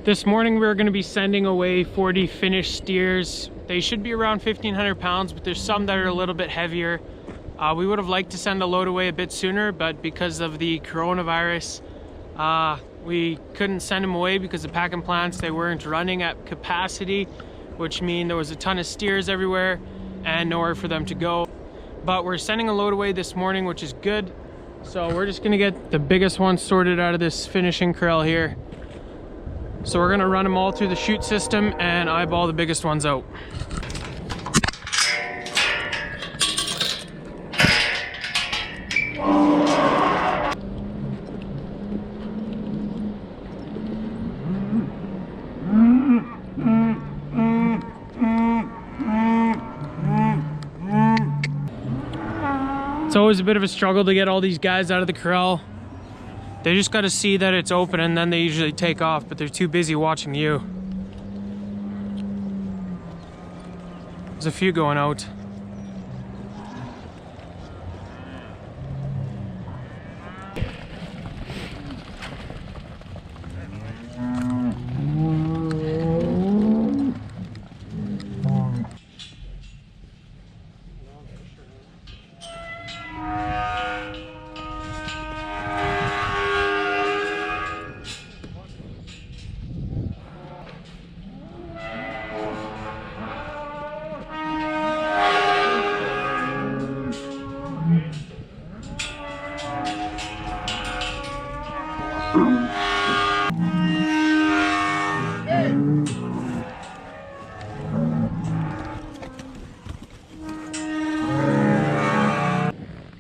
This morning we're going to be sending away 40 finished steers. They should be around 1,500 pounds, but there's some that are a little bit heavier. We would have liked to send a load away a bit sooner, but because of the coronavirus, we couldn't send them away because the packing plants, they weren't running at capacity, which means there was a ton of steers everywhere and nowhere for them to go. But we're sending a load away this morning, which is good. So we're just gonna get the biggest one sorted out of this finishing corral here. So we're gonna run them all through the chute system and eyeball the biggest ones out. It's always a bit of a struggle to get all these guys out of the corral. They just got to see that it's open and then they usually take off, but they're too busy watching you. There's a few going out.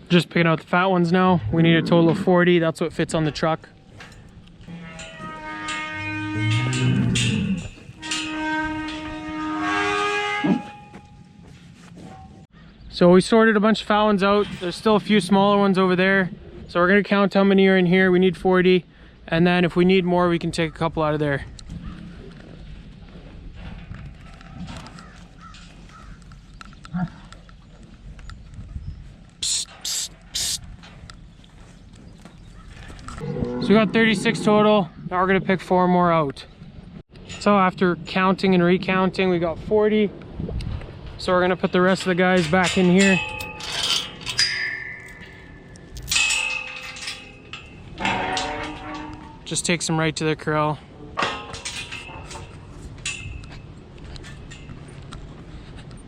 Just picking out the fat ones now. We need a total of 40. That's what fits on the truck. So we sorted a bunch of fat ones out. There's still a few smaller ones over there. So we're gonna count how many are in here. We need 40. And then if we need more, we can take a couple out of there. So we got 36 total. Now we're gonna pick 4 more out. So after counting and recounting, we got 40. So we're gonna put the rest of the guys back in here. Just takes them right to the corral.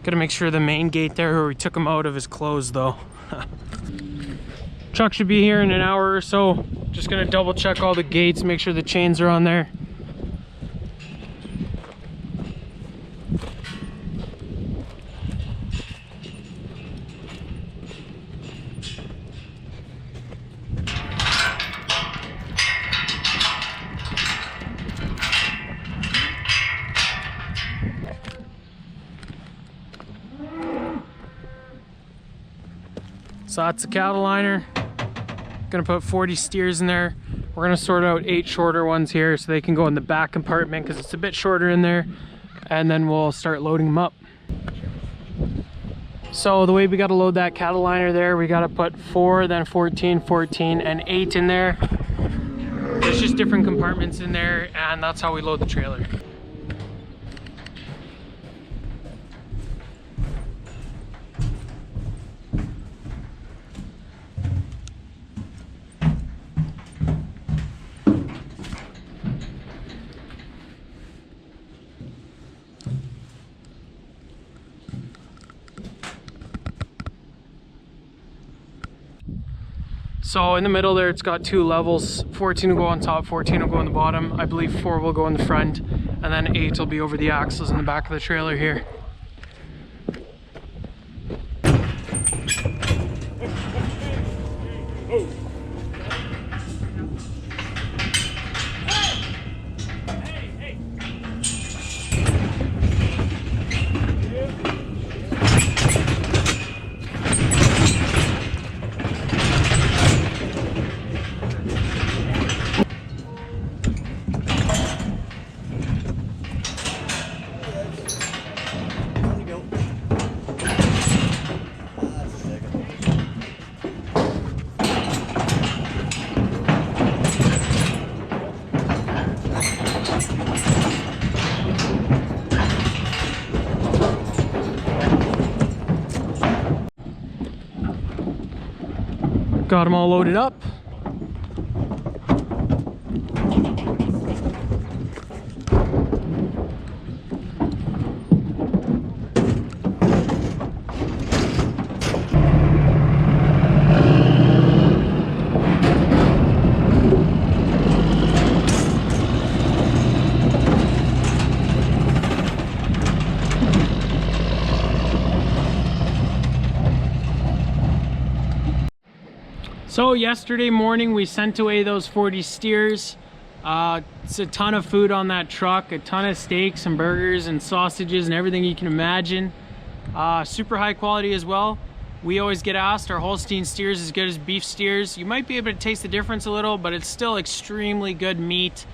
Gotta make sure the main gate there where we took them out of is closed though. Truck should be here in an hour or so. Just gonna double check all the gates, make sure the chains are on there. So that's the cattle liner. Gonna put 40 steers in there. We're gonna sort out 8 shorter ones here so they can go in the back compartment because it's a bit shorter in there. And then we'll start loading them up. So the way we gotta load that cattle liner there, we gotta put 4, then 14, 14, and 8 in there. There's just different compartments in there, and that's how we load the trailer. So in the middle there, it's got 2 levels. 14 will go on top, 14 will go on the bottom. I believe 4 will go in the front, and then 8 will be over the axles in the back of the trailer here. Got them all loaded up. So yesterday morning we sent away those 40 steers. It's a ton of food on that truck, a ton of steaks and burgers and sausages and everything you can imagine. Super high quality as well. We always get asked, are Holstein steers as good as beef steers? You might be able to taste the difference a little, but it's still extremely good meat.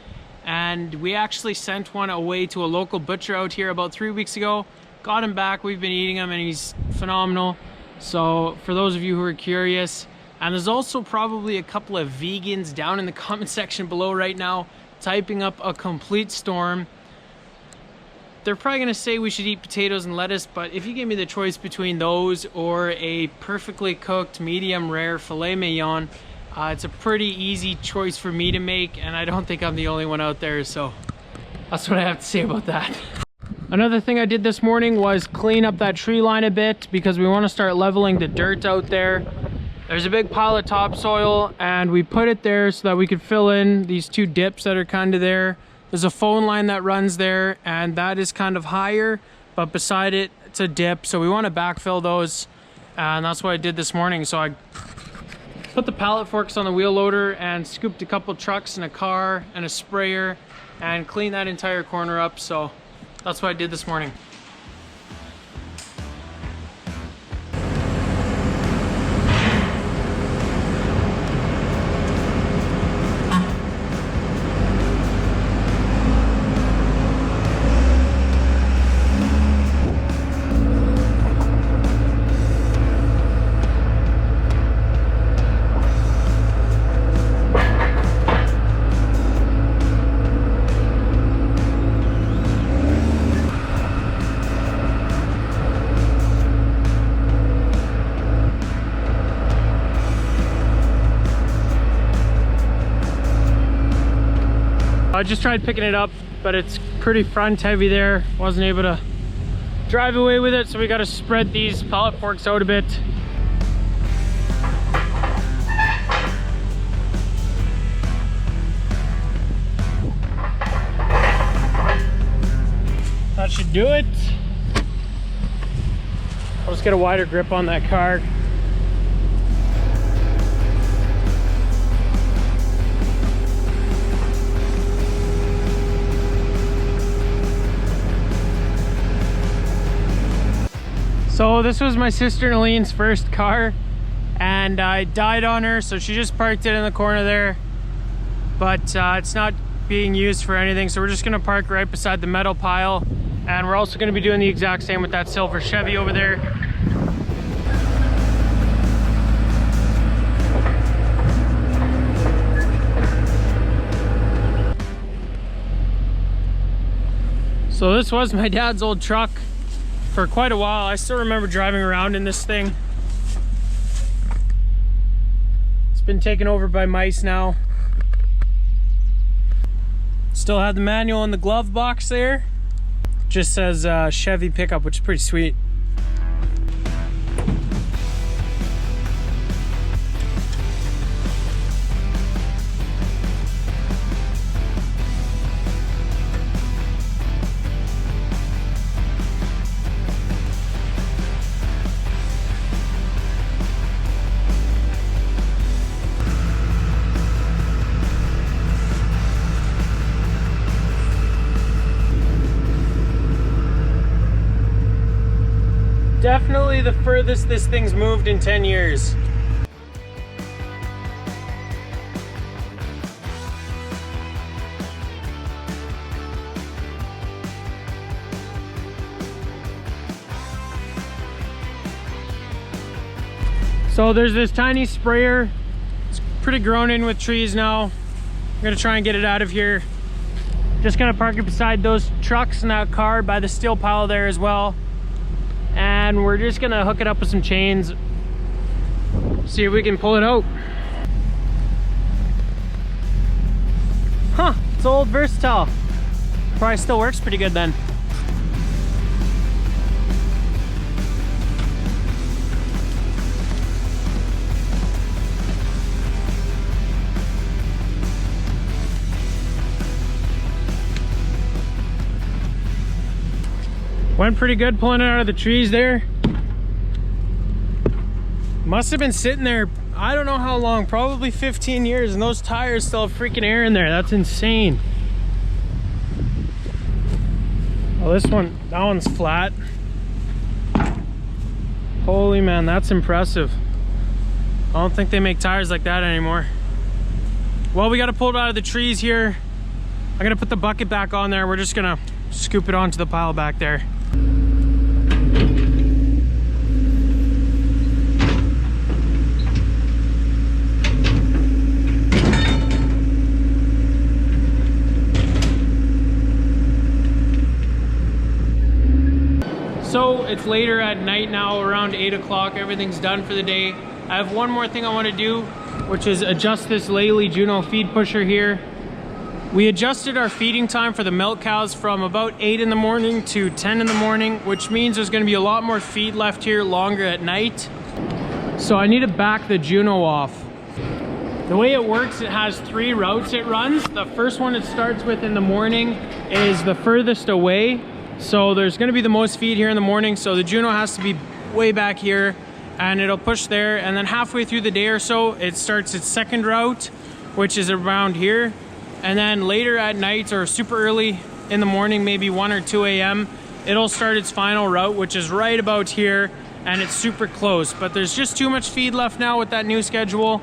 And we actually sent one away to a local butcher out here about 3 weeks ago. Got him back, we've been eating him and he's phenomenal. So for those of you who are curious, and there's also probably a couple of vegans down in the comment section below right now typing up a complete storm. They're probably gonna say we should eat potatoes and lettuce, but if you give me the choice between those or a perfectly cooked medium rare filet mignon, it's a pretty easy choice for me to make, and I don't think I'm the only one out there, so that's what I have to say about that. Another thing I did this morning was clean up that tree line a bit because we want to start leveling the dirt out there. There's a big pile of topsoil and we put it there so that we could fill in these two dips that are kind of there. There's a phone line that runs there and that is kind of higher, but beside it, it's a dip. So we want to backfill those, and that's what I did this morning. So I put the pallet forks on the wheel loader and scooped a couple trucks and a car and a sprayer and cleaned that entire corner up. So that's what I did this morning. I just tried picking it up, but it's pretty front heavy there. Wasn't able to drive away with it, so we got to spread these pallet forks out a bit. That should do it. I'll just get a wider grip on that car. So this was my sister Nalene's first car and I died on her, so she just parked it in the corner there, but it's not being used for anything, so we're just gonna park right beside the metal pile, and we're also gonna be doing the exact same with that silver Chevy over there. So this was my dad's old truck for quite a while. I still remember driving around in this thing. It's been taken over by mice now. Still have the manual in the glove box there. Just says Chevy pickup, which is pretty sweet. Definitely the furthest this thing's moved in 10 years. So there's this tiny sprayer. It's pretty grown in with trees now. I'm gonna try and get it out of here. Just gonna park it beside those trucks and that car by the steel pile there as well. And we're just gonna hook it up with some chains. See if we can pull it out. Huh, it's old Versatile. Probably still works pretty good then. Went pretty good pulling it out of the trees there. Must have been sitting there, I don't know how long, probably 15 years, and those tires still have freaking air in there. That's insane. Oh, this one, that one's flat. Holy man, that's impressive. I don't think they make tires like that anymore. Well, we got to pull it out of the trees here. I'm gonna put the bucket back on there. We're just gonna scoop it onto the pile back there. So it's later at night now, around 8 o'clock. Everything's done for the day. I have one more thing I want to do, which is adjust this Lely Juno feed pusher here. We adjusted our feeding time for the milk cows from about 8 in the morning to 10 in the morning, which means there's going to be a lot more feed left here longer at night. So I need to back the Juno off. The way it works, it has 3 routes it runs. The first one it starts with in the morning is the furthest away. So there's going to be the most feed here in the morning, so the Juno has to be way back here and it'll push there, and then halfway through the day or so it starts its second route, which is around here, and then later at night or super early in the morning, maybe 1 or 2 a.m. it'll start its final route, which is right about here, and it's super close. But there's just too much feed left now with that new schedule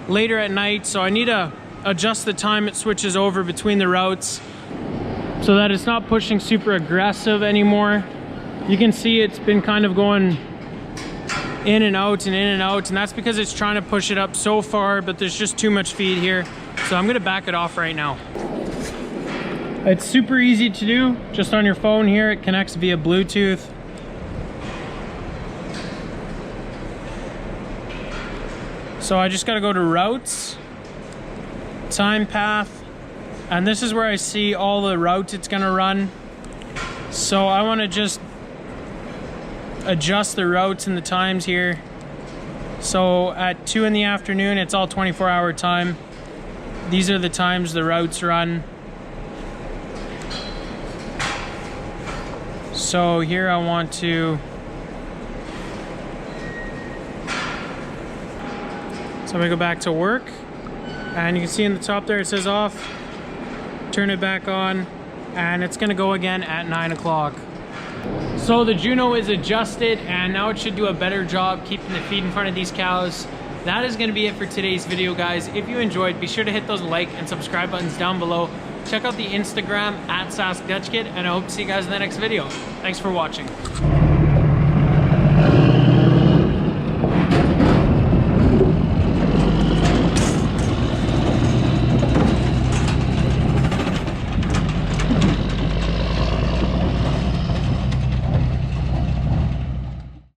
later at night, so I need to adjust the time it switches over between the routes so that it's not pushing super aggressive anymore. You can see it's been kind of going in and out and in and out, and that's because it's trying to push it up so far, but there's just too much feed here. So I'm gonna back it off right now. It's super easy to do, just on your phone here. It connects via Bluetooth. So I just gotta go to routes, time path, and this is where I see all the routes it's gonna run. So I wanna just adjust the routes and the times here. So at 2 in the afternoon, it's all 24-hour time. These are the times the routes run. So here I want to, so I'm gonna go back to work, and you can see in the top there it says off. Turn it back on, and it's gonna go again at 9 o'clock. So the Juno is adjusted, and now it should do a better job keeping the feed in front of these cows. That is gonna be it for today's video, guys. If you enjoyed, be sure to hit those like and subscribe buttons down below. Check out the Instagram @SaskDutchKid, and I hope to see you guys in the next video. Thanks for watching.